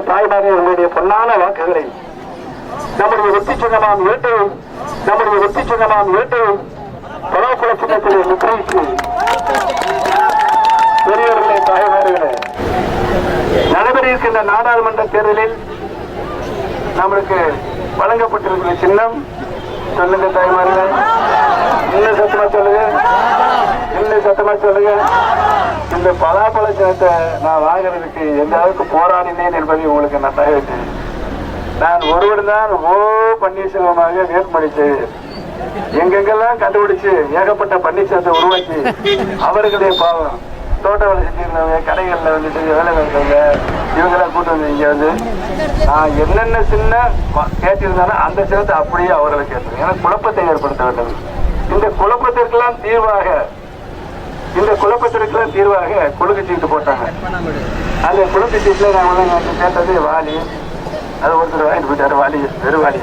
தாய்மாரே, உங்களுடைய பொன்னான வாக்குகளை நம்முடைய வெற்றி சின்னமாம் இரட்டையும் பலாப்பழ சின்னத்திலே முத்திரையிட்டு பெரியவர்களே, தாய்மார்களே, நடைபெற இருக்கின்ற நாடாளுமன்ற தேர்தலில் நம்மளுக்கு வழங்கப்பட்டிருக்கிற சின்னம் சொல்லுங்க தாய்மார்களே, இன்னும் சத்தமா சொல்லுங்க. இந்த பலாப்பழ சின்னத்தை நான் வாங்குறதுக்கு எந்த அளவுக்கு போராடினேன் என்பதை உங்களுக்கு நன்றாக தெரியும். நான் ஒருவர் தான் பன்னீர்செல்வமாக வேட்பளித்து எங்கெங்கெல்லாம் கண்டுபிடிச்சு ஏகப்பட்ட பன்னீர்செல்வத்தை உருவாக்கி அவர்களுடைய பாவம் தோட்ட வேலை செஞ்சிருந்தவங்க, கடைகள்ல வந்துட்டு வேலை வைக்கிறவங்க, இவங்கெல்லாம் கூட்டு வந்து இங்க வந்து நான் என்னென்ன சின்ன கேட்டிருந்தாலும் அந்த சின்னத்தை அப்படியே அவர்களுக்கு கேட்டேன். ஏன்னா குழப்பத்தை ஏற்படுத்த வேண்டும். இந்த குழப்பத்திற்கெல்லாம் தீர்வாக குலுக்கு சீட்டு போட்டாங்க. அந்த குலுக்கு சீட்டுல நான் கேட்டது வாலி, அது ஒருத்தர் வாங்கிட்டு போயிட்டாரு, வாலி வெறுவாலி.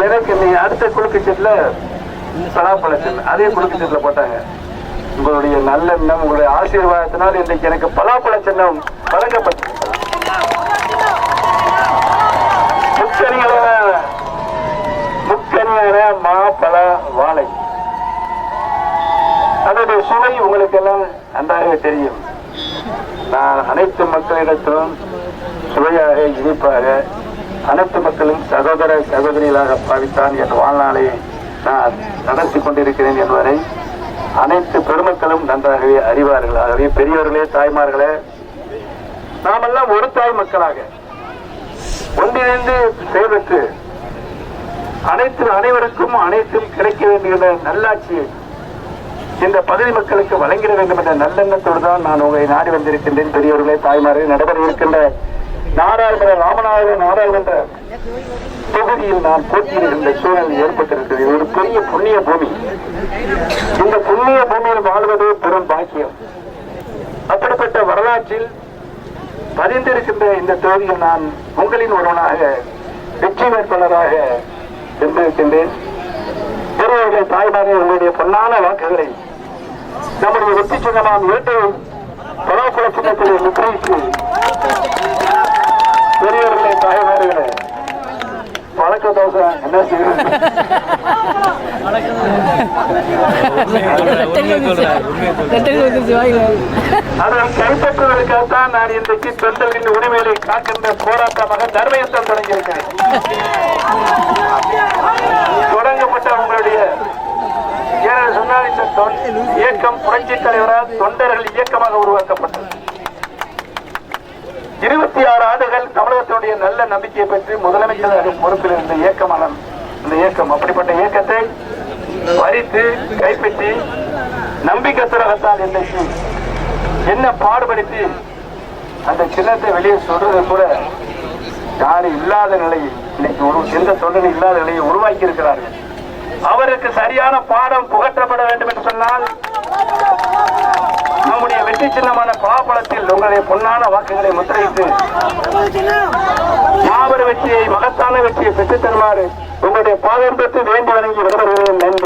எனக்கு நீ அடுத்த குலுக்கு சீட்டுல பலாப்பழ சின்னம் அதே குலுக்கு சீட்டுல போட்டாங்க. உங்களுடைய நல்லெண்ணம், உங்களுடைய ஆசீர்வாதத்தினால் இன்றைக்கு எனக்கு பலாப்பழ சின்னம் வழங்கப்பட்டது. முக்கனியான மாப்பழ வாழை, அதனுடைய சுவை உங்களுக்கு எல்லாம் நன்றாக தெரியும். நான் அனைத்து மக்களிடத்திலும் சுவையாக, இனிப்பாக, அனைத்து மக்களும் சகோதர சகோதரிகளாக பாவித்தான் என் வாழ்நாளை நான் நடத்தி கொண்டிருக்கிறேன் என்பதை அனைத்து பெருமக்களும் நன்றாகவே அறிவார்கள். ஆகவே பெரியவர்களே, தாய்மார்களே, நாமெல்லாம் ஒரு தாய் மக்களாக ஒன்றிணைந்து செயல்பட்டு அனைவருக்கும் அனைத்தும் கிடைக்க வேண்டிய நல்லாட்சியை இந்த பகுதி மக்களுக்கு வழங்கிட வேண்டும் என்ற நல்லெண்ணத்தோடு தான் நான் உங்களை நாடி வந்திருக்கின்றேன். பெரியவர்களே, தாய்மார்களே, நடைபெற இருக்கின்ற ராமநாதபுரம் நாடாளுமன்ற தொகுதியில் நான் போட்டியிடுகின்ற சூழல் ஏற்பட்டிருக்கிறது. ஒரு பெரிய புண்ணிய பூமி. இந்த புண்ணிய பூமியில் வாழ்வது பெரும் பாக்கியம். அப்படிப்பட்ட வரலாற்றில் பதிந்திருக்கின்ற இந்த தொகுதியில் நான் உங்களின் ஒருவனாக வெற்றி வேட்பாளராக சென்றிருக்கின்றேன். பெரியவர்களே, தாய்மாரே, உங்களுடைய பொன்னான வாக்குகளை நம்முடைய வெற்றி சின்னமாம் இரட்டையும் பலாப்பழ சின்னத்திலே முத்திரையிட்டு பெரியவர்களே, தாய்மார்களே, வணக்க தோசை என்ன செய்வது? அதை கைப்பற்றுவதற்காகத்தான் நான் இன்றைக்கு தொண்டர்களின் உரிமைகளை காக்கின்ற போராட்டமாக தர்மயுத்தம் தொடங்கியிருக்கிறேன். தொடங்கப்பட்ட உங்களுடைய இயக்கம் புரட்சி தலைவரால் தொண்டர்கள் இயக்கமாக உருவாக்கப்பட்டது. 26 ஆண்டுகள் தமிழகத்தினுடைய நல்ல நம்பிக்கையை பெற்று முதலமைச்சர் பொறுப்பில் இருந்த இயக்கமான இந்த இயக்கம், அப்படிப்பட்ட இயக்கத்தை பறித்து கைப்பற்றி நம்பிக்கை துறகத்தால் இன்றைக்கு என்ன பாடுபடுத்தி அந்த சின்னத்தை வெளியே சொல்றது கூட யாரும் இல்லாத நிலையை, இன்னைக்கு எந்த தொண்டனும் இல்லாத நிலையை உருவாக்கி இருக்கிறார்கள். அவருக்கு சரியான பாடம் புகற்றப்பட வேண்டும் என்று சொன்னால் நம்முடைய வெற்றி சின்னமான பலாப்பழத்தில் உங்களுடைய பொன்னான வாக்குகளை முத்திரையிட்டு மாபெரும் வெற்றியை, மகத்தான வெற்றியை பெற்றுத் தருமாறு உங்களுடைய பாதம் பெற்று வேண்டி வணங்கி விடுகிறேன். நன்றி.